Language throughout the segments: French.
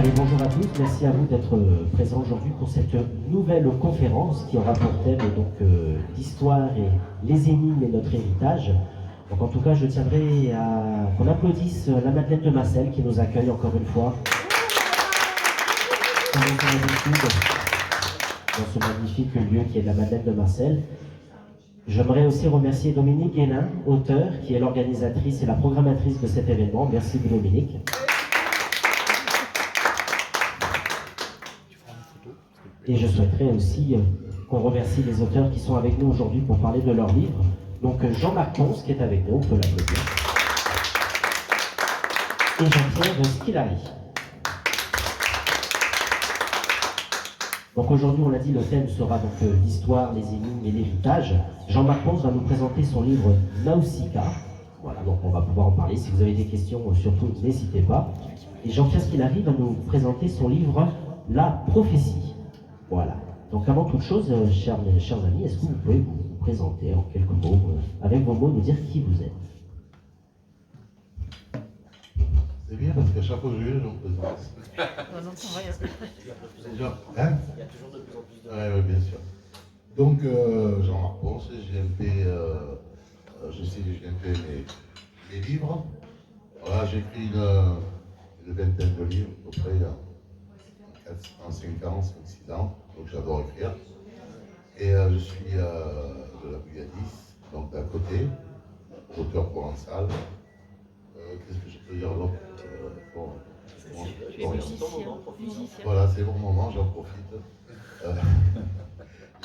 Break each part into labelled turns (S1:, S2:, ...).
S1: Allez, bonjour à tous, merci à vous d'être présents aujourd'hui pour cette nouvelle conférence qui aura pour thème donc l'histoire et les énigmes et notre héritage. Donc en tout cas, je tiendrai à qu'on applaudisse la Madeleine de Marcel qui nous accueille encore une fois. Comme on fait d'habitude, dans ce magnifique lieu qui est la Madeleine de Marcel. J'aimerais aussi remercier Dominique Guénin, auteure, qui est l'organisatrice et la programmatrice de cet événement. Merci Dominique. Et je souhaiterais aussi qu'on remercie les auteurs qui sont avec nous aujourd'hui pour parler de leurs livres. Donc Jean-Marc Ponce qui est avec nous, on peut l'applaudir. Et Jean-Pierre Skilari. Donc aujourd'hui, on l'a dit, le thème sera donc l'histoire, les énigmes et l'héritage. Jean-Marc Ponce va nous présenter son livre Nausicaa. Voilà, donc on va pouvoir en parler. Si vous avez des questions, surtout n'hésitez pas. Et Jean-Pierre Skilari va nous présenter son livre La prophétie. Voilà. Donc avant toute chose, chers amis, est-ce que vous pouvez vous présenter en quelques mots, avec vos mots, nous dire qui vous êtes?
S2: C'est bien parce qu'à chaque fois que je viens, j'en présente.
S3: On n'entend rien.
S2: Hein?
S1: Il y a toujours de plus en plus de...
S2: Oui, bien sûr. Donc, Jean-Marc Ponce, GMP, je sais que GMP mes livres. Voilà, j'ai écrit une vingtaine de livres, à peu près, en 5 ans, 5-6 ans. Donc, j'adore écrire. Et je suis de la Bugadis, donc d'à côté, auteur provençal. Qu'est-ce que je peux dire d'autre?
S3: Musicien.
S2: Voilà, c'est mon moment, j'en profite.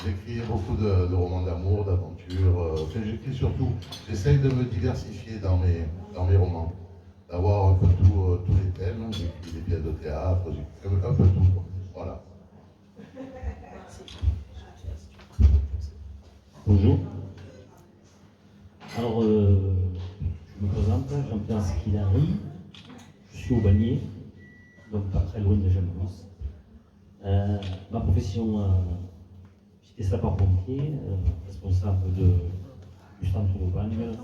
S2: J'écris beaucoup de romans d'amour, d'aventure. Enfin, j'écris surtout. J'essaye de me diversifier dans mes romans, d'avoir un peu tous les thèmes. J'écris des pièces de théâtre, j'écris un peu tout. Voilà.
S4: Bonjour. Alors, je me présente, Jean-Pierre Skilari. Je suis au Bagné, donc pas très loin de Jamousse. Ma profession, j'étais sapeur-pompier, responsable du centre d'Aubagne.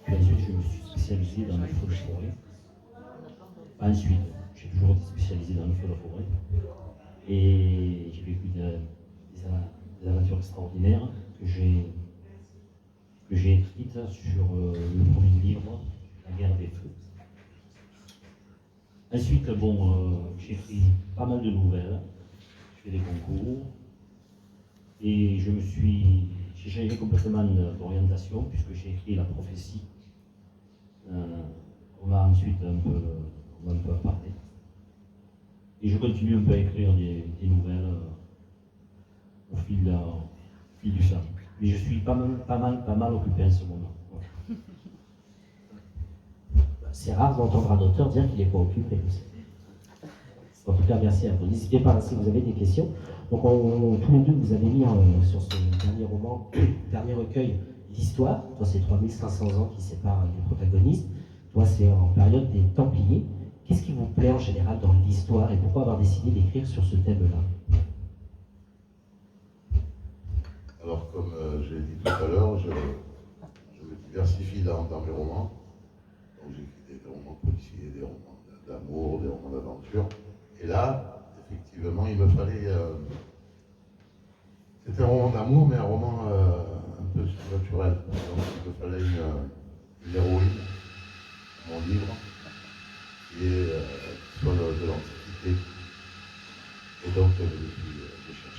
S4: Puis ensuite, je me suis spécialisé dans le feu de forêt. Ensuite, j'ai toujours été spécialisé dans le feu de forêt. Et j'ai vécu des aventures extraordinaires que j'ai écrites sur le premier livre, La guerre des feux. Ensuite, j'ai écrit pas mal de nouvelles, j'ai fait des concours, et j'ai changé complètement d'orientation puisque j'ai écrit La prophétie. On m'a ensuite un peu parlé. Et je continue un peu à écrire des nouvelles au fil du temps. Mais je suis pas mal occupé en ce moment. Voilà.
S1: C'est rare d'entendre un auteur dire qu'il n'est pas occupé. En tout cas, merci à vous. N'hésitez pas si vous avez des questions. Donc, tous les deux, vous avez mis sur ce dernier roman, dernier recueil, l'histoire. Toi, c'est 3500 ans qui séparent les protagonistes. Toi, c'est en période des Templiers. Qu'est-ce qui vous plaît en général dans l'histoire et pourquoi avoir décidé d'écrire sur ce thème-là?
S2: Alors, comme je l'ai dit tout à l'heure, je me diversifie dans mes romans. Donc, j'écris des romans policiers, des romans d'amour, des romans d'aventure. Et là, effectivement, il me fallait... c'était un roman d'amour, mais un roman un peu surnaturel. Donc, il me fallait une héroïne, mon livre, qui est soit de l'Antiquité. Et donc,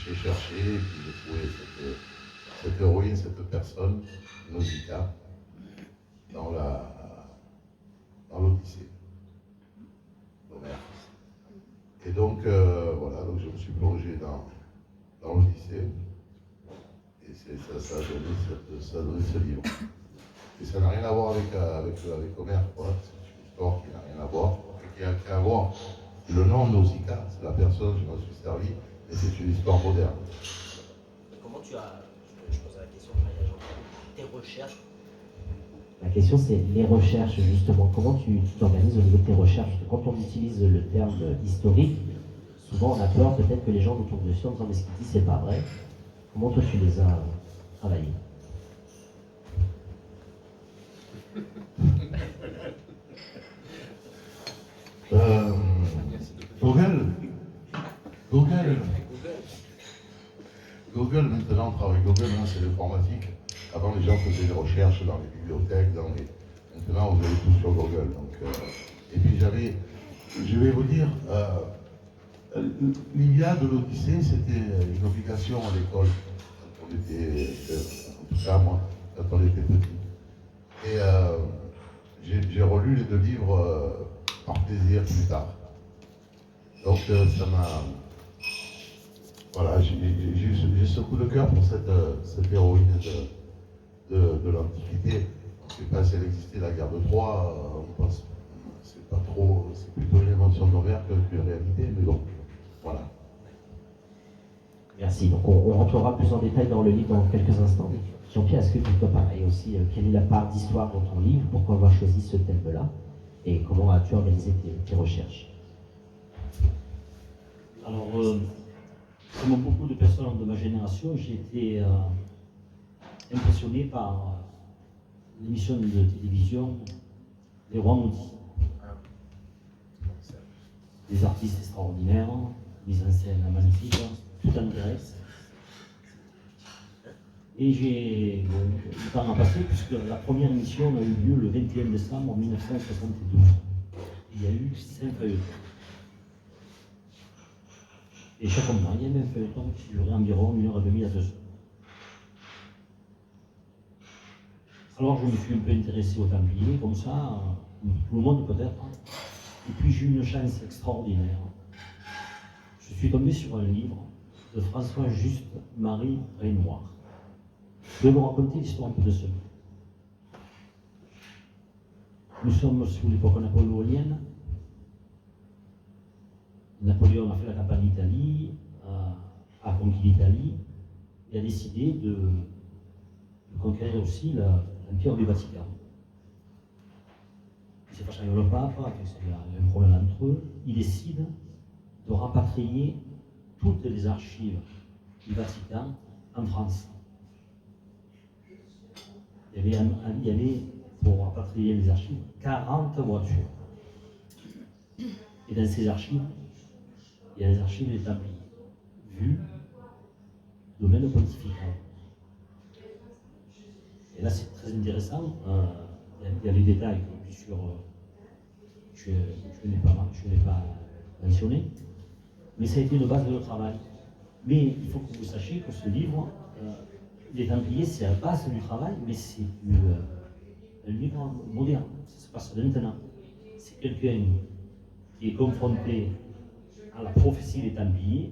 S2: j'ai cherché, et puis j'ai trouvé cette héroïne, cette personne, Nausicaa, dans l'Odyssée d'Homère. Et donc, voilà, donc je me suis plongé dans l'Odyssée, et ça a donné ce livre. Et ça n'a rien à voir avec Homère, quoi. C'est une histoire qui n'a rien à voir, et qui a à voir. Le nom Nausicaa, c'est la personne, je m'en suis servi, mais c'est une histoire moderne.
S1: Comment tu as, je pose la question à Jean-Pierre, tes recherches? La question c'est les recherches justement. Comment tu t'organises au niveau de tes recherches? Quand on utilise le terme historique, souvent on a peur peut-être que les gens nous tombent dessus en disant mais ce qu'il dit c'est pas vrai. Comment toi tu les as travaillés?
S2: Pour rien Google, maintenant, on travaille Google, maintenant c'est l'informatique. Avant, les gens faisaient des recherches dans les bibliothèques, maintenant, vous avez tout sur Google. Donc, et puis, je vais vous dire, l'Iliade de l'Odyssée, c'était une obligation à l'école, quand on était, en tout cas moi, quand on était petit. Et j'ai relu les deux livres par plaisir plus tard. Donc ça m'a... Voilà, j'ai ce coup de cœur pour cette héroïne de l'Antiquité. Je ne sais pas si elle existait, la guerre de Troie, on pense, c'est pas trop, c'est plutôt une invention d'Homère qu'une réalité, mais bon, voilà.
S1: Merci. Donc on rentrera plus en détail dans le livre dans quelques instants. Jean-Pierre, est-ce que tu peux parler aussi quelle est la part d'histoire dans ton livre, pourquoi avoir choisi ce thème-là, et comment as-tu organisé tes recherches?
S4: Alors, comme beaucoup de personnes de ma génération, j'ai été impressionné par l'émission de télévision Les Rois Maudits. Des artistes extraordinaires, mise en scène magnifique, tout en direct. Et le temps a passé puisque la première émission a eu lieu le 21 décembre 1972. Il y a eu 5 feuilletons. Et chaque mois, il y avait un feuilleton qui durait environ 1h30 à 2 heures. Alors je me suis un peu intéressé aux Templiers, comme ça, tout le monde peut-être. Et puis j'ai eu une chance extraordinaire. Je suis tombé sur un livre de François Juste Marie Renoir. Je vais vous raconter l'histoire un peu de ce livre. Nous sommes sous l'époque napoléonienne. Napoléon a fait la campagne d'Italie, a conquis l'Italie et a décidé de conquérir aussi l'Empire du Vatican. Il s'est fâché avec le pape, il y a un problème entre eux. Il décide de rapatrier toutes les archives du Vatican en France. Il y avait pour rapatrier les archives 40 voitures. Et dans ces archives, il y a les archives des Templiers, vues, domaine pontifical. Et là, c'est très intéressant. Il y a les détails que, bien sûr, je n'ai pas mentionné, mais ça a été une base de notre travail. Mais il faut que vous sachiez que ce livre, Les Templiers, c'est la base du travail, mais c'est un livre moderne. Ça se passe maintenant. C'est quelqu'un qui est confronté à la prophétie des Templiers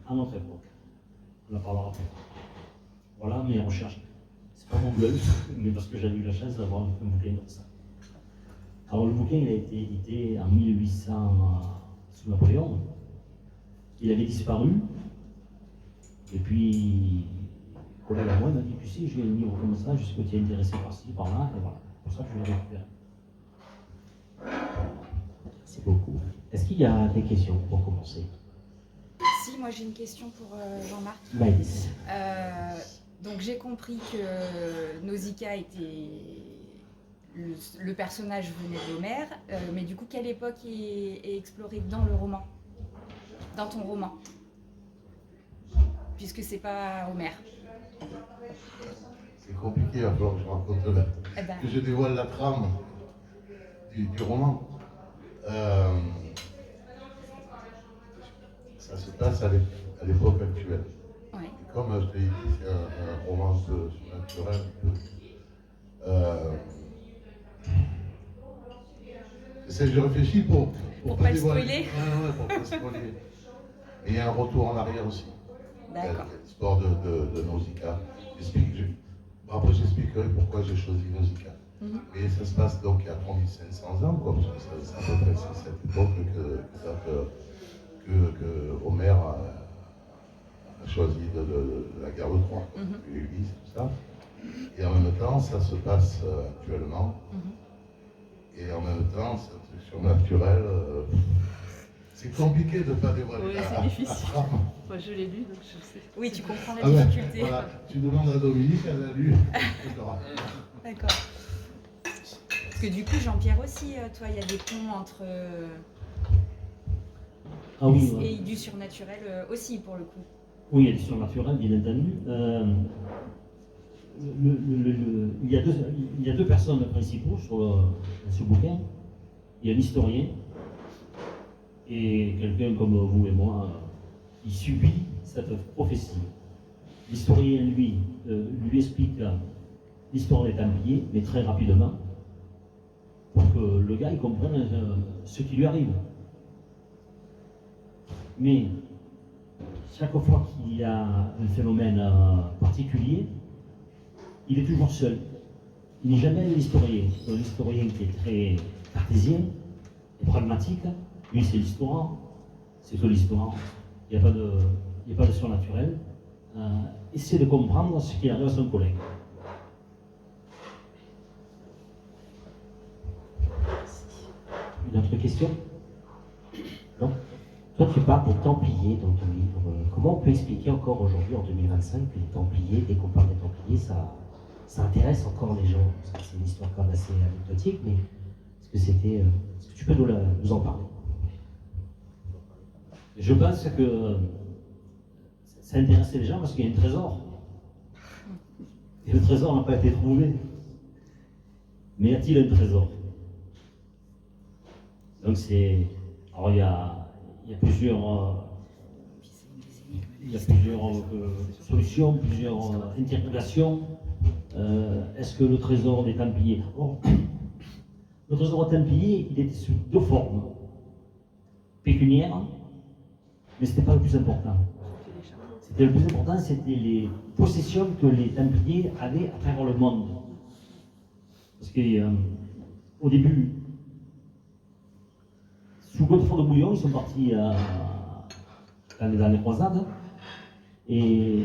S4: à notre époque. On en parlera plus tard. Voilà mes recherches. C'est pas mon blog, mais parce que j'ai eu la chance d'avoir un bouquin comme ça. Alors le bouquin il a été édité en 1800 sous Napoléon. Il avait disparu. Et puis, un collègue à moi m'a dit, tu sais, j'ai un livre comme ça, je sais que tu es intéressé par-ci, par-là, et voilà. C'est pour ça que je l'ai récupéré.
S1: Merci beaucoup. Est-ce qu'il y a des questions pour commencer?
S5: Si, moi j'ai une question pour Jean-Marc.
S1: Maïs.
S5: Donc j'ai compris que Nausicaa était... Le personnage venait d'Homère, mais du coup, quelle époque est explorée dans le roman? Dans ton roman? Puisque c'est pas Homère.
S2: C'est compliqué, il va falloir que je raconte que je dévoile la trame du roman. Ça se passe à l'époque actuelle.
S5: Ouais.
S2: Et comme je t'ai dit, c'est un roman un peu surnaturel. Je réfléchis pour
S5: pas le spoiler.
S2: Ouais, pour pas spoiler. Et il y a un retour en arrière aussi.
S5: D'accord.
S2: L'histoire de Nausicaa. Après, j'expliquerai pourquoi j'ai choisi Nausicaa. Mais ça se passe donc il y a 3500 ans, quoi, parce que c'est à peu près cette époque que Homère a choisi de la guerre de Troie, l'Ulysse, tout ça. Et en même temps, ça se passe actuellement. Et en même temps, cette surnaturelle, c'est compliqué de ne pas dévoiler.
S3: Oui, c'est difficile. Moi, je l'ai lu, donc je sais.
S5: Oui, tu comprends la difficulté.
S2: Voilà, tu demandes à Dominique, elle l'a lu.
S5: D'accord. Parce que du coup, Jean-Pierre aussi, toi, il y a des ponts entre...
S4: Ah oui,
S5: et du surnaturel aussi, pour le coup.
S4: Oui, il y a des histoires naturelles, bien entendu. Il y a deux personnes principaux dans ce bouquin. Il y a un historien et quelqu'un comme vous et moi qui subit cette prophétie. L'historien, lui explique l'histoire des Templiers, mais très rapidement, pour que le gars il comprenne ce qui lui arrive. Mais chaque fois qu'il y a un phénomène particulier, il est toujours seul. Il n'est jamais l'historien. L'historien qui est très cartésien et pragmatique, lui c'est l'histoire, c'est que l'histoire. Il n'y a pas de surnaturel. Essaie de comprendre ce qui arrive à son collègue.
S1: Une autre question? Non? Toi, tu parles des Templiers dans ton livre. Comment on peut expliquer encore aujourd'hui, en 2025, que les Templiers, dès qu'on parle des Templiers, ça intéresse encore les gens? Parce que c'est une histoire quand même assez anecdotique, mais est-ce que tu peux nous en parler?
S4: Je pense que ça intéressait les gens parce qu'il y a un trésor. Et le trésor n'a pas été trouvé. Mais y a-t-il un trésor? Donc alors il y a plusieurs solutions, plusieurs interprétations. Est-ce que le trésor des Templiers... Le trésor des Templiers, il était sous deux formes. Pécuniaire, mais ce n'était pas le plus important. Le plus important, c'était les possessions que les Templiers avaient à travers le monde. Parce qu'au début, sous Godefroy de Bouillon, ils sont partis dans les croisades, et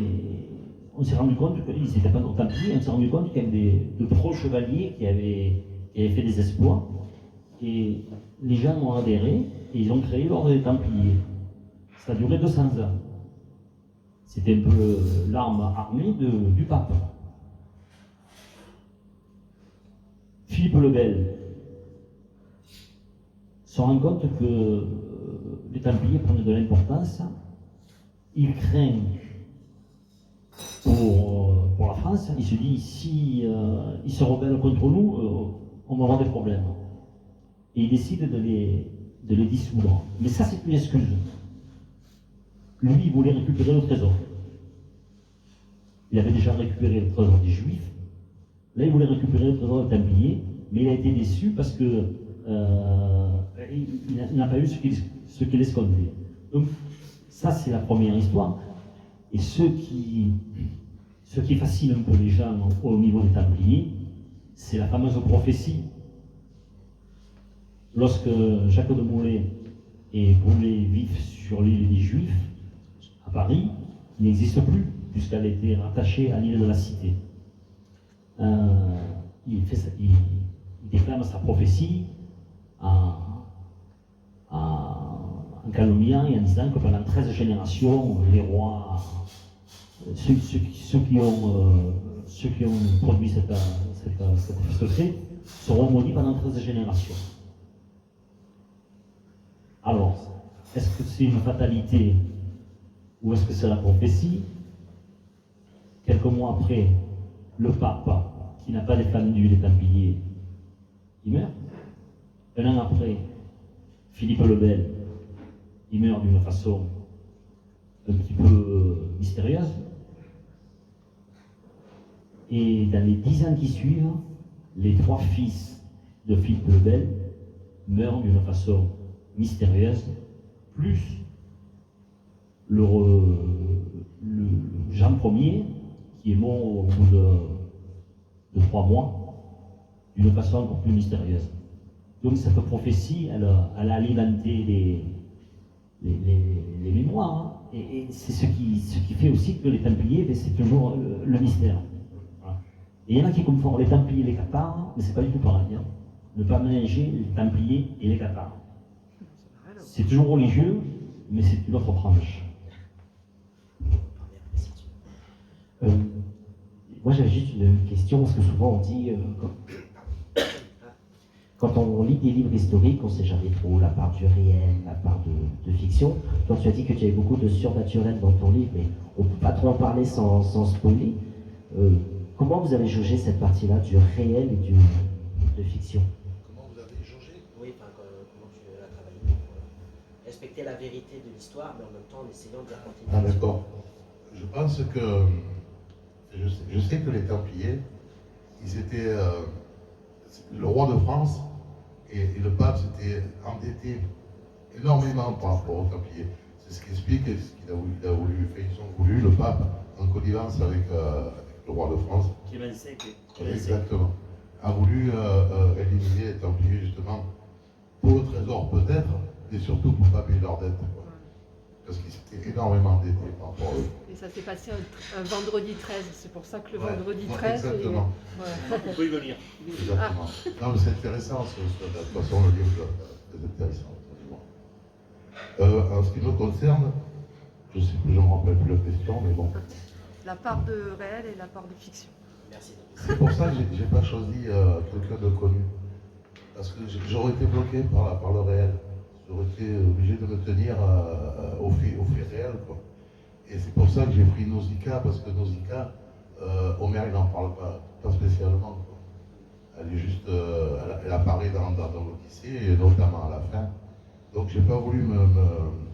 S4: on s'est rendu compte qu'ils n'étaient pas nos Templiers, on s'est rendu compte qu'il y avait de pros chevaliers qui avaient fait des exploits, et les gens ont adhéré, et ils ont créé l'ordre des Templiers. Ça a duré 200 ans. C'était un peu l'arme armée du pape. Philippe le Bel se rend compte que les Templiers prennent de l'importance. Il craint pour la France. Il se dit, si ils se rebellent contre nous, on va avoir des problèmes. Et il décide de les dissoudre. Mais ça, c'est une excuse. Lui, il voulait récupérer le trésor. Il avait déjà récupéré le trésor des Juifs. Là, il voulait récupérer le trésor des Templiers, mais il a été déçu parce que il n'a pas eu ce qu'il escomptait. Donc, ça, c'est la première histoire. Et ce qui fascine un peu les gens au niveau des Templiers, c'est la fameuse prophétie. Lorsque Jacques de Molay est brûlé vif sur l'île des Juifs, à Paris, qui n'existe plus, puisqu'elle a été rattachée à l'île de la Cité. Il déclame sa prophétie en calomniant et en disant que pendant 13 générations, les rois, ceux qui ont produit cet effet secret, seront maudits pendant 13 générations. Alors, est-ce que c'est une fatalité ou est-ce que c'est la prophétie? Quelques mois après, le pape, qui n'a pas défendu les Templiers, il meurt. Un an après, Philippe le Bel, il meurt d'une façon un petit peu mystérieuse. Et dans les 10 ans qui suivent, les 3 fils de Philippe le Bel meurent d'une façon mystérieuse, plus le Jean Ier, qui est mort au bout de 3 mois, d'une façon encore plus mystérieuse. Donc cette prophétie, elle a alimenté les mémoires, hein, et c'est ce qui fait aussi que les Templiers, c'est toujours le mystère. Voilà. Et il y en a qui confondent les Templiers et les Cathares, mais c'est pas du tout pareil. Hein. Ne pas mélanger les Templiers et les Cathares. C'est toujours religieux, mais c'est une autre branche.
S1: Moi, j'avais juste une question, parce que souvent on dit, quand on lit des livres historiques, on ne sait jamais trop la part du réel, la part de fiction. Donc tu as dit que tu avais beaucoup de surnaturel dans ton livre, mais on ne peut pas trop en parler sans spoiler. Comment vous avez jaugé cette partie-là du réel et de fiction?
S2: Comment vous avez jaugé?
S1: Oui, enfin, comment tu as travaillé pour respecter la vérité de l'histoire, mais en même temps en essayant d'y apporter une
S2: Ah
S1: fiction.
S2: d'accord. Je pense que, je sais que les Templiers, ils étaient, le roi de France et le pape s'étaient endettés énormément par rapport aux Templiers. C'est ce qui explique ce qu'il a voulu faire. Ils ont voulu, le pape, en connivence avec le roi de France. Exactement. A voulu éliminer les Templiers justement pour le trésor peut-être, mais surtout pour ne pas payer leurs dettes. Quoi. Parce qu'ils s'étaient énormément endettés par rapport à eux.
S3: Et ça s'est passé un vendredi 13, c'est pour ça que le
S2: Ouais,
S3: vendredi
S2: ouais,
S3: 13.
S2: exactement.
S4: On peut y venir.
S2: Exactement. Non, mais c'est intéressant, de toute façon, le livre est intéressant. En ce qui me concerne, je ne sais plus, je ne me rappelle plus la question, mais bon.
S3: La part de réel et la part de fiction.
S1: Merci.
S2: C'est pour ça que je n'ai pas choisi quelqu'un de connu. Parce que j'aurais été bloqué par le réel. J'aurais été obligé de me tenir aux faits réels. Quoi. Et c'est pour ça que j'ai pris Nausicaa, parce que Nausicaa, Homère, il n'en parle pas spécialement. Quoi. Elle est juste, elle apparaît dans l'Odyssée, et notamment à la fin. Donc j'ai pas voulu me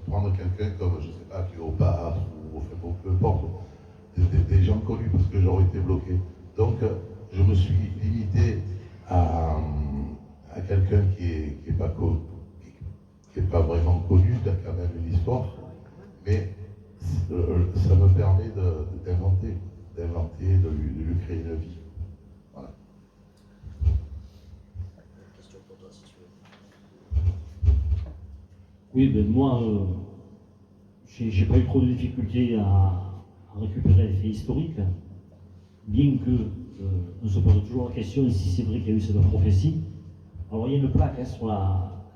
S2: prendre quelqu'un comme, je sais pas, Cléopâtre, ou enfin, bon, peu importe, des gens connus, parce que j'aurais été bloqué. Donc je me suis limité à quelqu'un qui est pas vraiment connu, qui a quand même une histoire, mais ça me permet d'inventer, de lui créer une vie. Voilà.
S1: Question pour toi si tu veux.
S4: Oui, ben moi, j'ai pas eu trop de difficultés à récupérer les faits historiques, bien que on se pose toujours la question si c'est vrai qu'il y a eu cette prophétie. Alors il y a une plaque sur le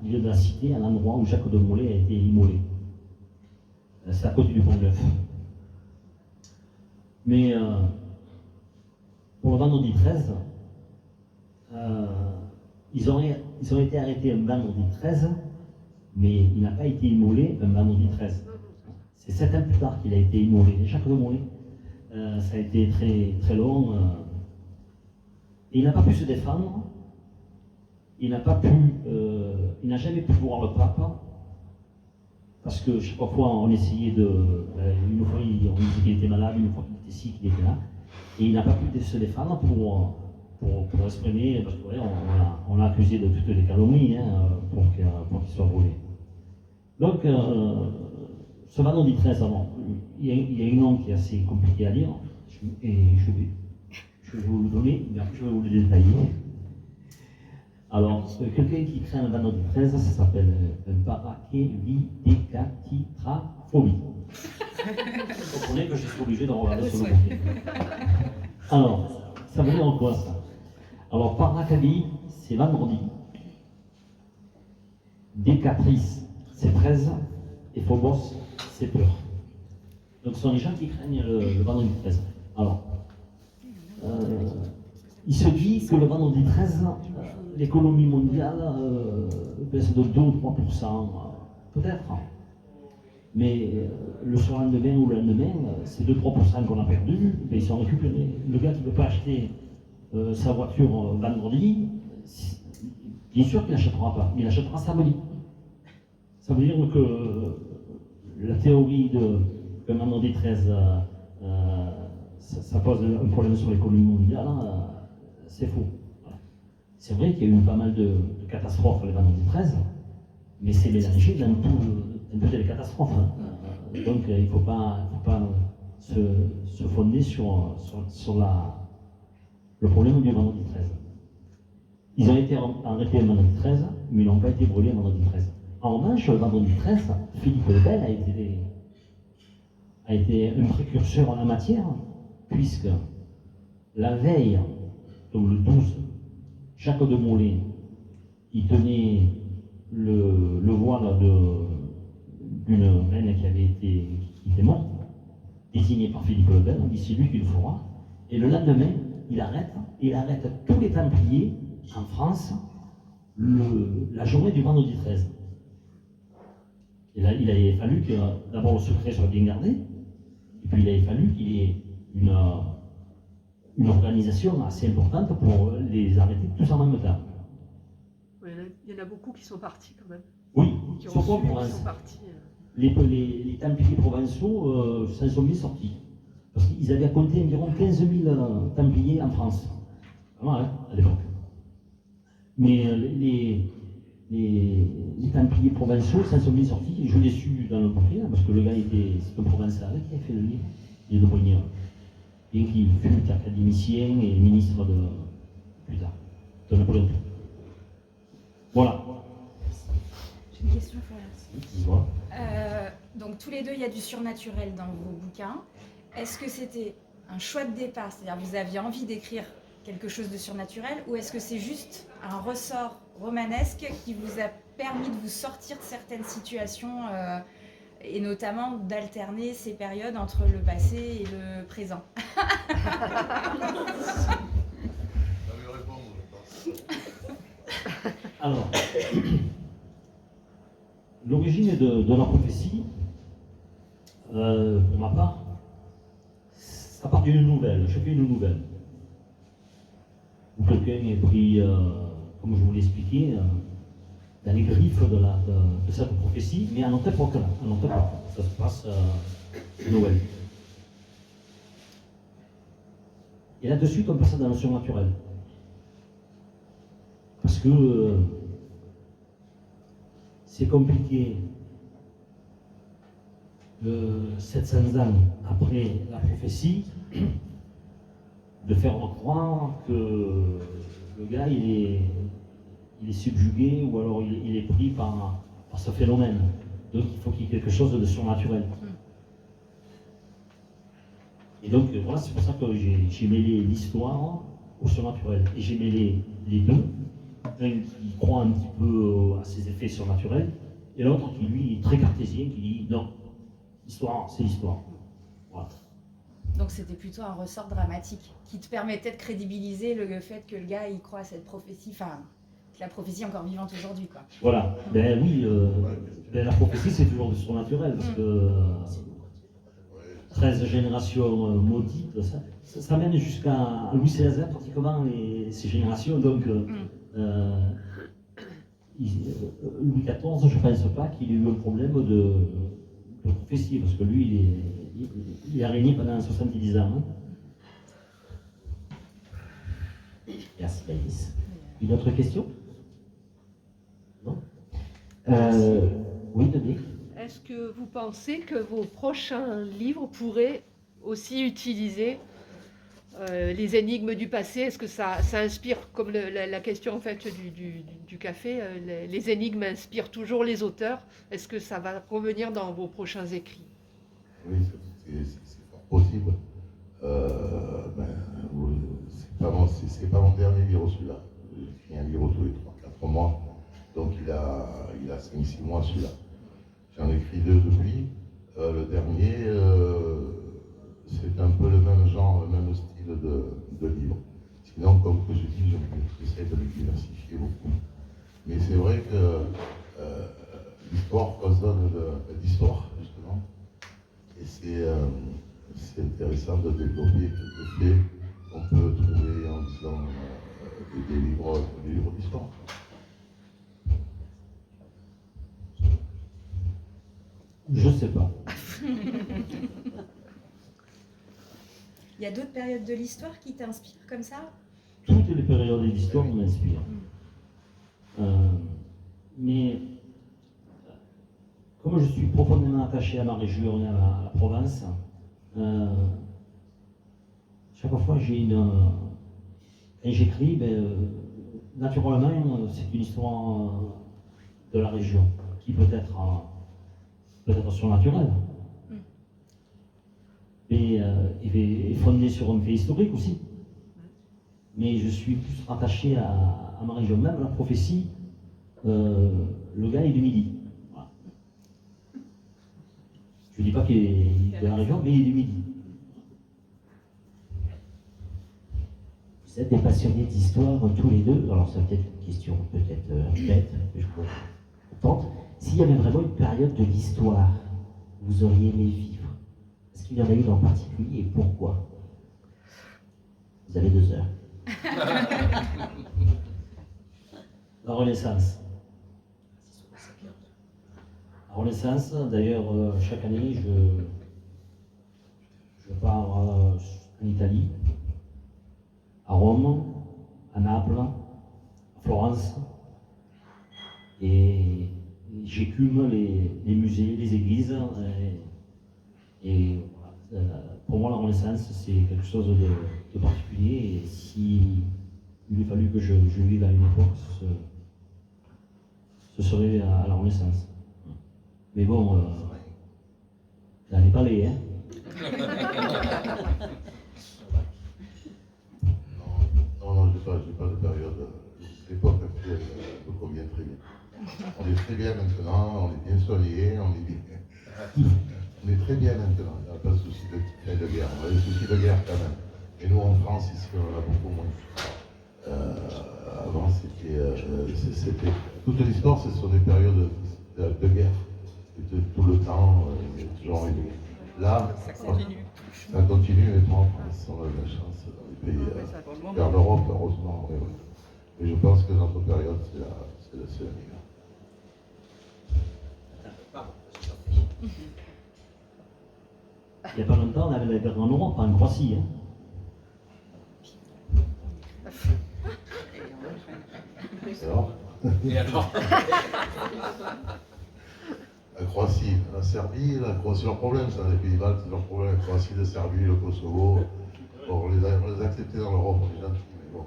S4: milieu de la cité, à l'endroit où Jacques de Molay a été immolé. C'est à côté du Pont-Neuf. Mais pour le vendredi 13, ils ont été arrêtés un vendredi 13, mais il n'a pas été immolé un vendredi 13. C'est 7 ans plus tard qu'il a été immolé. Jacques de Molay, ça a été très, très long. Et il n'a pas pu se défendre. Il n'a jamais pu voir le pape. Parce que chaque fois, on essayait une fois, on disait qu'il était malade, une fois qu'il était ici, qu'il était là. Et il n'a pas pu se défendre pour exprimer, parce qu'on l'a accusé de toutes les calomnies pour qu'il soit volé. Donc, ce vendredi 13, il y a un nom qui est assez compliqué à lire, et je vais vous le donner, mais après je vais vous le détailler. Alors, quelqu'un qui crée un vendredi 13, ça s'appelle un parakévidécatitraphobie. Vous comprenez que je suis obligé de regarder sur le côté. Alors, ça veut dire quoi ça? Alors, paracabie, c'est vendredi. Décatrice, c'est 13. Et phobos, c'est peur. Donc, ce sont les gens qui craignent le vendredi 13. Alors, il se dit que le vendredi 13, l'économie mondiale baisse de 2 ou 3%, peut-être. Mais le surlendemain ou le lendemain, c'est 2-3% qu'on a perdu, mais ils sont récupérés. Le gars qui ne peut pas acheter sa voiture vendredi, bien sûr qu'il n'achètera pas, mais il achètera samedi. Ça veut dire que la théorie qu'un vendredi 13, ça pose un problème sur l'économie mondiale, c'est faux. C'est vrai qu'il y a eu pas mal de catastrophes le vendredi 13, mais c'est mélangé dans toutes les catastrophes. Donc il ne faut pas se fonder sur le problème du vendredi 13. Ils ont été arrêtés le vendredi 13, mais ils n'ont pas été brûlés le vendredi 13. En revanche, le vendredi 13, Philippe le Bel a été un précurseur en la matière, puisque la veille, donc le 12, Jacques de Molay, il tenait le voile d'une reine qui était morte, désignée par Philippe le Bel, on dit c'est lui qui le fera, et le lendemain, il arrête tous les Templiers en France la journée du vendredi 13. Et là, il a fallu que d'abord le secret soit bien gardé, Et puis il avait fallu qu'il y ait une organisation assez importante pour les arrêter tous en même temps.
S3: Ouais, il y en a beaucoup qui sont partis quand même.
S4: Oui,
S3: Qui ont
S4: surtout en
S3: su et qui
S4: province.
S3: sont partis.
S4: Les Templiers provençaux s'en sont bien sortis. Parce qu'ils avaient compté environ 15 000 Templiers en France. Vraiment, hein, à l'époque. Mais les Templiers provençaux s'en sont bien sortis. Et je l'ai su dans le bouquin, parce que le gars c'est un provençal qui a fait le livre. Il est de Brignon. Bien qu'il fut académicien et ministre plus tard, de Napoléon. Voilà.
S5: J'ai une question, Florence.
S4: Dis-moi.
S5: Donc tous les deux, il y a du surnaturel dans vos bouquins. Est-ce que c'était un choix de départ, c'est-à-dire vous aviez envie d'écrire quelque chose de surnaturel, ou est-ce que c'est juste un ressort romanesque qui vous a permis de vous sortir de certaines situations, et notamment d'alterner ces périodes entre le passé et le présent?
S4: Alors, l'origine de la prophétie, pour ma part, ça part d'une nouvelle. Je fais une nouvelle. Où quelqu'un est pris, comme je vous l'ai expliqué, dans les griffes de cette prophétie, mais à notre époque là. À notre époque. Ça se passe Noël. Et là-dessus, on passe dans le surnaturel. Parce que c'est compliqué, 700 ans après la prophétie, de faire croire que le gars il est subjugué ou alors il est pris par ce phénomène. Donc il faut qu'il y ait quelque chose de surnaturel. Et donc voilà, c'est pour ça que j'ai mêlé l'histoire au surnaturel. Et j'ai mêlé les deux. Un qui croit un petit peu à ces effets surnaturels, et l'autre qui lui est très cartésien, qui dit non, l'histoire, c'est l'histoire. Voilà.
S5: Donc c'était plutôt un ressort dramatique qui te permettait de crédibiliser le fait que le gars il croit à cette prophétie, enfin que la prophétie est encore vivante aujourd'hui, quoi.
S4: Voilà, ben oui, la prophétie c'est toujours du surnaturel, parce que 13 générations maudites, ça mène jusqu'à Louis XVI pratiquement, ces générations, donc Louis XIV, je ne pense pas qu'il ait eu un problème de prophétie, parce que lui, il a régné pendant 70 ans. Hein.
S1: Merci, Maïs. Une autre question? Non? Oui, Dominique?
S3: Est-ce que vous pensez que vos prochains livres pourraient aussi utiliser les énigmes du passé? Est-ce que ça inspire, comme la question en fait du café, les énigmes inspirent toujours les auteurs? Est-ce que ça va revenir dans vos prochains écrits?
S2: Oui, c'est fort possible. C'est pas mon dernier livre celui-là. J'écris un livre tous les 3-4 mois. Donc il a 5-6 mois celui-là. J'en ai écrit 2 depuis. Le dernier, c'est un peu le même genre, le même style de livre. Sinon, comme que je dis, j'essaie de le diversifier beaucoup. Mais c'est vrai que l'histoire foisonne d'histoire, justement. Et c'est intéressant de développer quelques faits qu'on peut trouver en lisant des livres d'histoire.
S4: Je sais pas.
S5: Il y a d'autres périodes de l'histoire qui t'inspirent comme ça?
S4: Toutes les périodes de l'histoire m'inspirent. Mais comme je suis profondément attaché à ma région et à la Provence, chaque fois quand j'écris, naturellement, c'est une histoire de la région qui peut être surnaturelle. Et fondée sur un fait historique aussi. Mais je suis plus rattaché à ma région. Même la prophétie, le gars est du Midi. Voilà. Je ne dis pas qu'il est de la région, mais il est du Midi.
S1: Vous êtes des passionnés d'histoire tous les deux. Alors c'est peut-être une question peut-être bête, que je vous tente. S'il y avait vraiment une période de l'histoire, vous auriez aimé vivre, Est-ce qu'il y en a une en particulier et pourquoi? Vous avez 2 heures.
S4: La Renaissance. La Renaissance, d'ailleurs, chaque année, je pars en Italie, à Rome, à Naples, à Florence, et j'écume les musées, les églises, et voilà, pour moi, la Renaissance, c'est quelque chose de particulier, et si il eût fallu que je vive à une époque, ce serait à la Renaissance. Mais bon, j'en ai parlé, hein.
S2: Non, j'ai pas de période. L'époque actuelle me convient très bien. On est très bien maintenant, on est bien soigné, on est très bien maintenant. Il n'y a pas de souci de guerre. On a des soucis de guerre quand même. Et nous en France, ici, on en a beaucoup moins. Avant, c'était. Toute l'histoire, ce sont des périodes de guerre. C'était tout le temps, il y a toujours eu. Là, ça continue, mais pas en France. On a de la chance dans les pays vers l'Europe, heureusement. Oui. Mais je pense que notre période, c'est la meilleure.
S4: Il n'y a pas longtemps, on avait la guerre en Europe, en Croatie. Hein.
S2: Et alors La Croatie, la Serbie, leur problème, ça, les pays baltes, c'est leur problème. La Croatie, la Serbie, le Kosovo. Bon, on les a acceptés dans l'Europe, on est gentils, mais bon.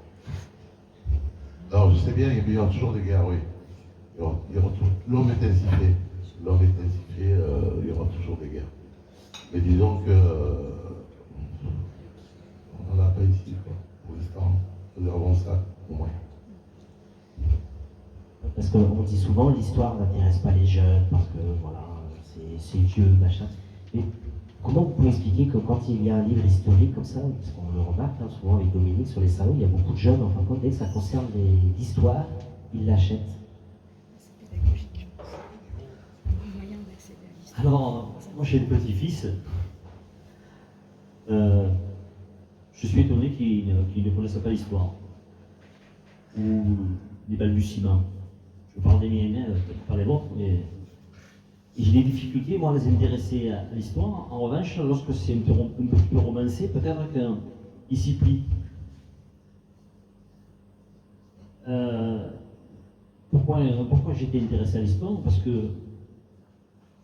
S2: Non, je sais bien, il y aura toujours des guerres, oui. L'homme est ainsi fait. Il y aura toujours des guerres. Mais disons que on n'en a pas ici, quoi. Pour l'instant, nous avons ça, au moins.
S1: Parce qu'on dit souvent l'histoire n'intéresse pas les jeunes, parce que voilà, c'est vieux, machin. Mais comment vous pouvez expliquer que quand il y a un livre historique comme ça, parce qu'on le remarque hein, souvent avec Dominique sur les salons, il y a beaucoup de jeunes, en fin de compte, dès que ça concerne l'histoire, ils l'achètent.
S5: C'est pédagogique. Un moyen d'accéder à l'histoire.
S4: Alors, moi j'ai le petit-fils. Je suis étonné qu'il ne connaisse pas l'histoire. Ou les balbutiements. Je parle des miens, pas les vôtres, mais j'ai des difficultés, moi, à les intéresser à l'histoire. En revanche, lorsque c'est un petit peu romancé, peut-être qu'il s'y plie. Pourquoi j'étais intéressé à l'histoire? Parce que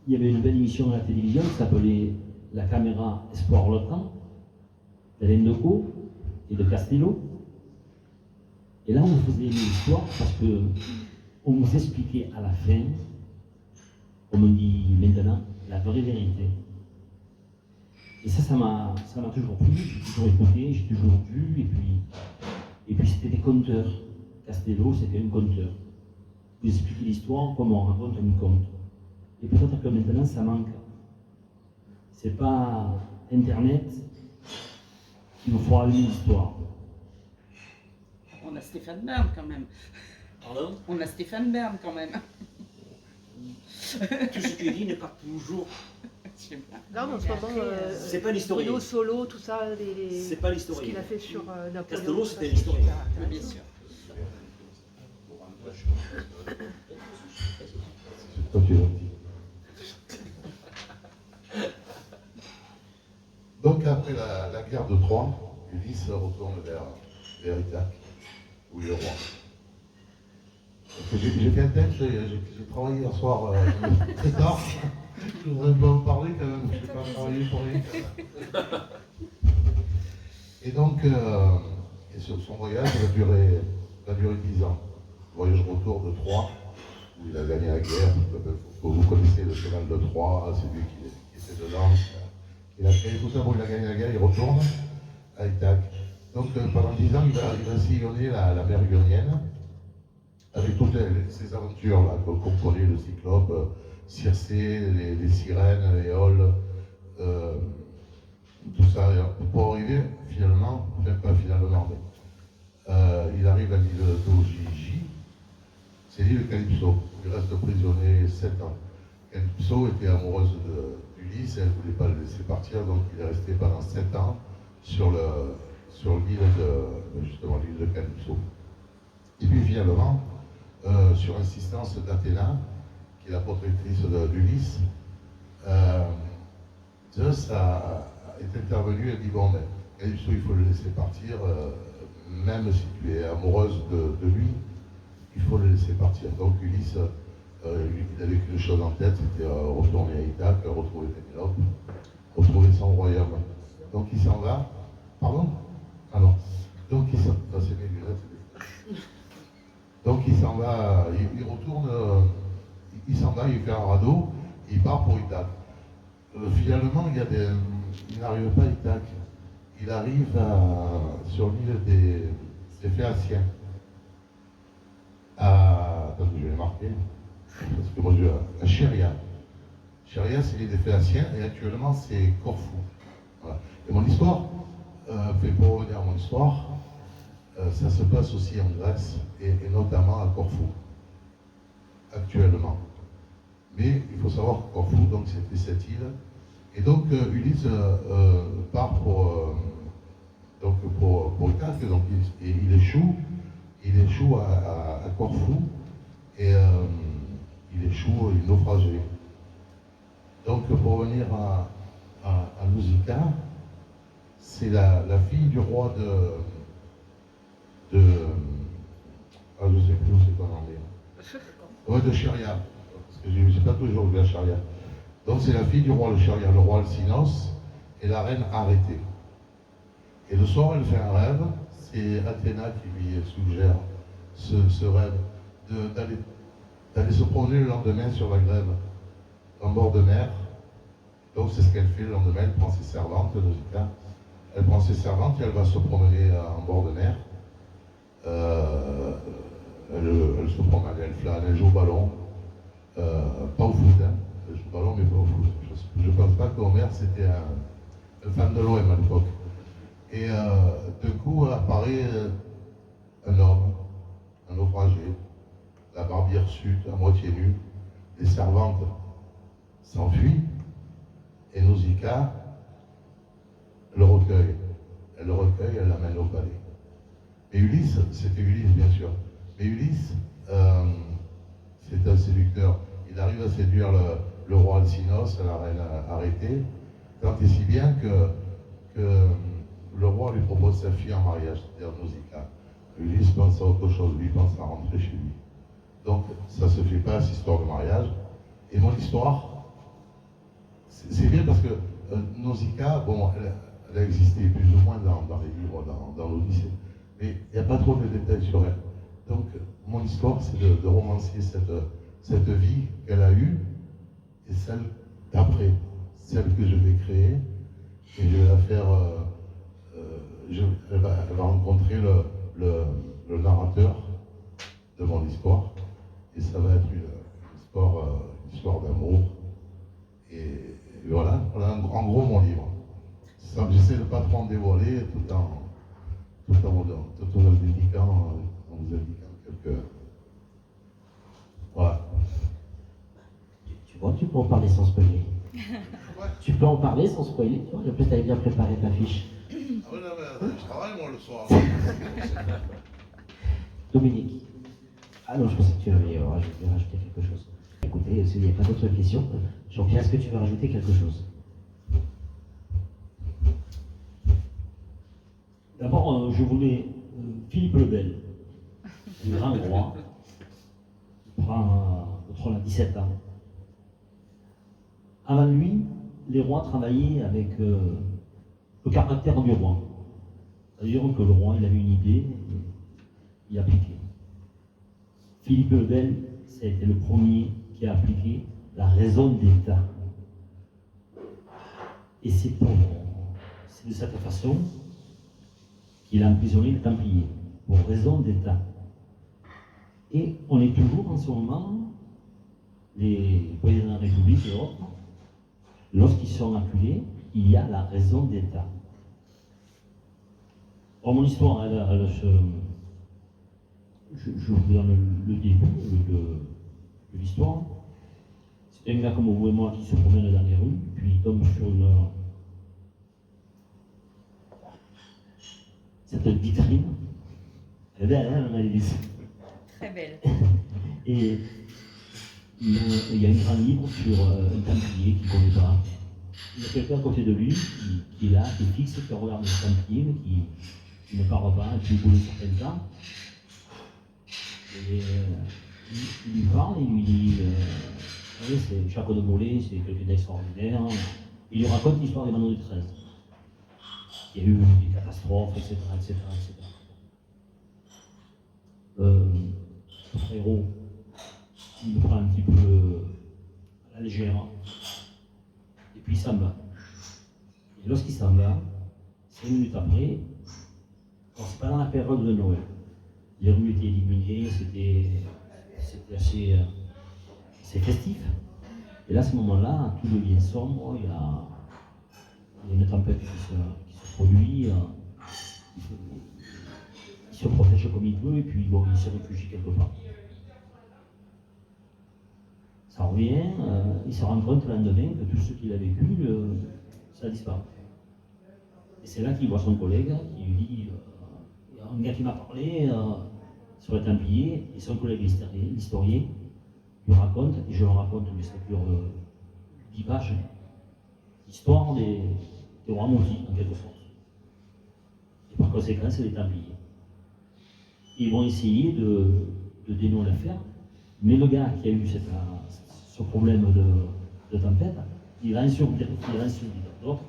S4: il y avait une belle émission à la télévision qui s'appelait La caméra explore le temps, d'Alain Decaux et de Castello. Et là, on nous faisait l'histoire parce que on nous expliquait à la fin, comme on dit maintenant, la vraie vérité. Et ça m'a toujours plu, j'ai toujours écouté, j'ai toujours vu, et puis c'était des conteurs. Castello, c'était un conteur. Vous expliquez l'histoire comme on raconte un conte. Et peut-être que maintenant, ça manque. C'est pas Internet qui nous fera une histoire.
S6: On a Stéphane Bern quand même.
S4: Pardon?
S6: On a Stéphane Bern quand même.
S4: Tout ce qui est dit n'est pas toujours.
S3: Là, en ce moment,
S4: C'est pas l'historien.
S3: Bruno Solo, tout ça,
S4: C'est pas
S3: ce
S4: l'historien.
S3: qu'il a fait sur Napoléon.
S4: Castello, c'était l'historien.
S6: Oui, bien sûr.
S2: Toi, tu es gentil. Donc, après la guerre de Troie, Ulysse retourne vers Ithaque, où il est roi. J'ai fait un texte, j'ai travaillé hier soir très tard. Je voudrais pas vous parler quand même, je n'ai pas travaillé pour rien. Et donc, sur son voyage, il a duré 10 ans. Voyage retour de Troie, où il a gagné la guerre. Vous connaissez le cheval de Troie, c'est lui qui était dedans. Il a créé tout ça, bon, il a gagné la guerre, il retourne à Ithaque. Donc pendant 10 ans, il va sillonner la mer Ionienne, avec toutes ces aventures là, qu'on connaît, le Cyclope, Circé, les sirènes, les Éoles, tout ça, pour arriver finalement, enfin pas finalement, mais il arrive à l'île d'Ojiji, c'est l'île Calypso, il reste prisonnier 7 ans. Calypso était amoureuse d'Ulysse et elle ne voulait pas le laisser partir, donc il est resté pendant 7 ans sur l'île de Calypso. Et puis finalement, sur insistance d'Athéna, qui est la protectrice d'Ulysse, Zeus est intervenu et a dit bon, ben, Calypso, il faut le laisser partir, même si tu es amoureuse de lui, il faut le laisser partir. Donc Ulysse, il n'avait qu'une chose en tête, c'était retourner à Ithaque, retrouver Pénélope, retrouver son royaume. Donc il s'en va. Pardon? Ah non. Donc il s'en va. C'est mes lunettes. Donc il s'en va, il retourne, il s'en va, il fait un radeau, il part pour Ithaque. Finalement, il n'arrive pas à Ithaque. Il arrive sur l'île des Phéaciens. Attends, je vais marquer. Parce que moi, à Chéria. Chéria, c'est l'île des Phéaciens et actuellement, c'est Corfou. Voilà. Et mon histoire, pour revenir à mon histoire, ça se passe aussi en Grèce et notamment à Corfou, actuellement. Mais il faut savoir que Corfou, donc c'était cette île. Et donc Ulysse part pour Ithaque, donc il échoue à Corfou et il échoue, il est naufragé. Donc pour revenir à Nausicaa, c'est la fille du roi je ne sais plus où c'est qu'on en est. Ouais, de Chéria, parce que je n'ai pas toujours vu à Chéria. Donc c'est la fille du roi de Chéria, le roi Alcinos, et la reine arrêtée. Et le soir, elle fait un rêve, c'est Athéna qui lui suggère ce rêve, d'aller se promener le lendemain sur la grève, en bord de mer. Donc c'est ce qu'elle fait le lendemain, elle prend ses servantes, Nausicaa. Elle prend ses servantes et elle va se promener en bord de mer. Elle se promène, elle flâne, elle joue au ballon. Pas au foot, hein. Elle joue au ballon, mais pas au foot. Je ne pense pas qu'Homer c'était un fan de l'OM à l'époque. Et d'un coup apparaît un homme, un naufragé, la barbe hirsute, à moitié nue. Les servantes s'enfuient et Nausicaa le recueille. Elle le recueille, elle l'amène au palais. Mais Ulysse, c'était Ulysse bien sûr, mais Ulysse, c'est un séducteur. Il arrive à séduire le roi Alcinos, la reine arrêtée, tant et si bien que le roi lui propose sa fille en mariage, c'est-à-dire Nausicaa. Ulysse pense à autre chose, lui pense à rentrer chez lui. Donc ça ne se fait pas, cette histoire de mariage. Et mon histoire, c'est bien parce que Nausicaa, bon, elle a existé plus ou moins dans les livres, dans l'Odyssée, mais il n'y a pas trop de détails sur elle. Donc mon histoire, c'est de romancer cette vie qu'elle a eue et celle d'après, celle que je vais créer, et je vais la faire, elle va rencontrer le narrateur de mon histoire, et ça va être une histoire d'amour. Et voilà en gros mon livre. J'essaie de ne pas trop en dévoiler tout en vous indiquant quelques... Voilà.
S1: Tu vois, tu peux en parler sans spoiler. Tu peux en parler sans spoiler, tu vois. En plus, tu avais bien préparé ta fiche.
S2: Ah oui, non, mais je travaille moi le soir.
S1: Dominique. Ah non, je pensais que tu avais rajouter quelque chose. Écoutez, s'il n'y a pas d'autres questions, Jean-Pierre, est-ce que tu veux rajouter quelque chose?
S4: D'abord, je voulais Philippe le Bel, le grand roi, qui prend le trône à 17 ans. Avant lui, les rois travaillaient avec le caractère du roi. C'est-à-dire que le roi, il avait une idée, il appliquait. Philippe le Bel, ça a été le premier qui a appliqué la raison d'État. Et c'est de cette façon qu'il a emprisonné les Templiers, pour raison d'État. Et on est toujours en ce moment, les présidents de la République et autres, lorsqu'ils sont acculés, il y a la raison d'État. Or, mon histoire, je vous donne le début de l'histoire. C'est un gars comme vous et moi qui se promène dans les rues, puis il tombe sur cette vitrine. Elle est belle, hein, Maëlys?
S5: Très belle.
S4: Et il y a un grand livre sur un templier qu'il ne connaît pas. Il y a quelqu'un à côté de lui qui est là, qui est fixe, qui regarde le templier, mais qui ne parle pas, qui boule un certain temps. Et il lui parle et il lui dit vous savez, c'est Jacques de Molay, c'est quelqu'un d'extraordinaire. Il lui raconte l'histoire des Vendredis 13. Il y a eu des catastrophes, etc. Le frérot, il le prend un petit peu à la légère. Et puis il s'en va. Et lorsqu'il s'en va, 5 minutes après, c'est pas dans la période de Noël. Les rues étaient illuminées, c'était assez festif. Et là, à ce moment-là, tout devient sombre, il y a une tempête qui se produit, il se protège comme il peut, et puis bon, il se réfugie quelque part. Ça revient, il se rend compte le lendemain que tout ce qu'il a vécu, ça a disparu. Et c'est là qu'il voit son collègue, qui lui dit il y a un gars qui m'a parlé sur les Templiers, et son collègue historien lui raconte, et je le raconte, mais ça dure 10 pages, l'histoire des rois maudits, en quelque sorte. Et par conséquent, c'est les Templiers. Ils vont essayer de dénouer l'affaire, mais le gars qui a eu ce problème de tempête, il a insurgé d'autres,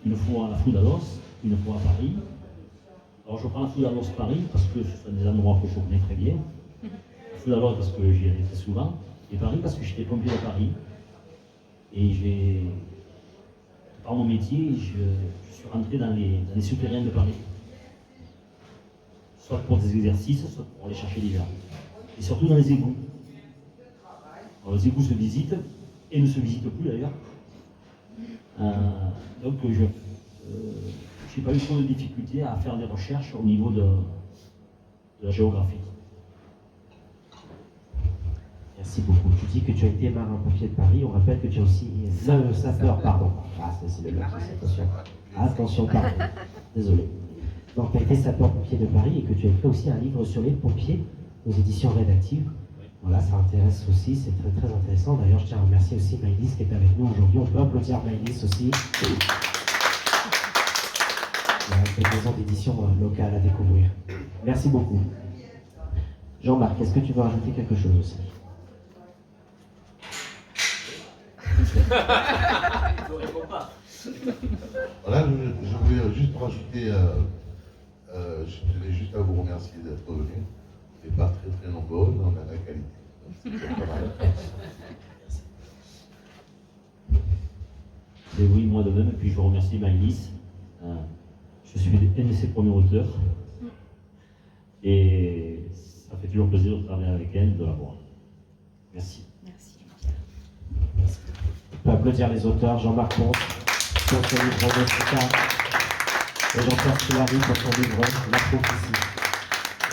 S4: une fois à la Foudalos, une fois à Paris. Alors je prends la Foudalos Paris parce que ce sont des endroits que je connais très bien. La Foudalos parce que j'y allais très souvent, et Paris parce que j'étais pompier à Paris. Et par mon métier, je suis rentré dans les souterrains de Paris. Soit pour des exercices, soit pour aller chercher des gens. Et surtout dans les égouts. Alors, les égouts se visitent, et ne se visitent plus d'ailleurs. Donc je n'ai pas eu trop de difficultés à faire des recherches au niveau de la géographie.
S1: Merci beaucoup. Tu dis que tu as été marin-pompier de Paris. On rappelle que tu as aussi sapeur, pardon. Ah, c'est le lapsus, attention. Attention, pardon. Désolé. Donc, tu as été sapeur-pompier de Paris et que tu as écrit aussi un livre sur les pompiers aux éditions rédactives. Voilà, ça intéresse aussi, c'est très très intéressant. D'ailleurs, je tiens à remercier aussi Maëlys qui est avec nous aujourd'hui. On peut applaudir Maëlys aussi. Il y a une maison d'édition locale à découvrir. Merci beaucoup. Jean-Marc, est-ce que tu veux rajouter quelque chose aussi?
S2: Voilà, je voulais juste rajouter, je tenais juste à vous remercier d'être venu. C'est pas très très nombreux, mais on a la qualité. C'est pas mal.
S4: Et oui, moi de même, et puis je vous remercie Maëlys. Je suis un de ses premiers auteurs. Et ça fait toujours plaisir de travailler avec elle, de la voir. Merci.
S5: Merci.
S1: On peut applaudir les auteurs, Jean-Marc Ponce pour son livre Nausicaa et Jean-Pierre Scolari pour son livre La prophétie.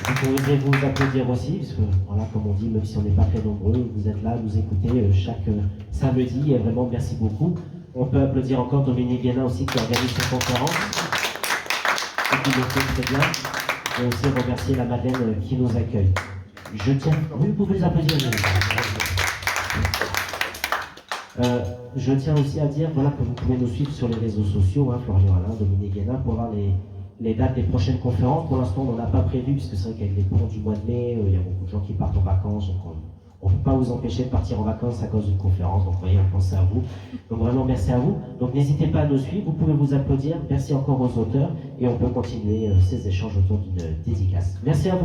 S1: Vous pourriez vous applaudir aussi, parce que voilà, comme on dit, même si on n'est pas très nombreux, vous êtes là, vous écoutez chaque samedi, et vraiment merci beaucoup. On peut applaudir encore Dominique Guénin aussi qui organise cette conférence, et qui le fait très bien, et aussi remercier la Madeleine qui nous accueille. Je tiens, oui, vous pouvez les applaudir. Je tiens aussi à dire voilà, que vous pouvez nous suivre sur les réseaux sociaux, hein, Florian Alain, Dominique Guénin, pour avoir les dates des prochaines conférences. Pour l'instant, on n'en a pas prévu, puisque c'est vrai qu'avec les ponts du mois de mai, il y a beaucoup de gens qui partent en vacances. Donc on ne peut pas vous empêcher de partir en vacances à cause d'une conférence. Donc voyez, on pense à vous. Donc vraiment, merci à vous. Donc n'hésitez pas à nous suivre, vous pouvez vous applaudir. Merci encore aux auteurs, et on peut continuer ces échanges autour d'une dédicace. Merci à vous.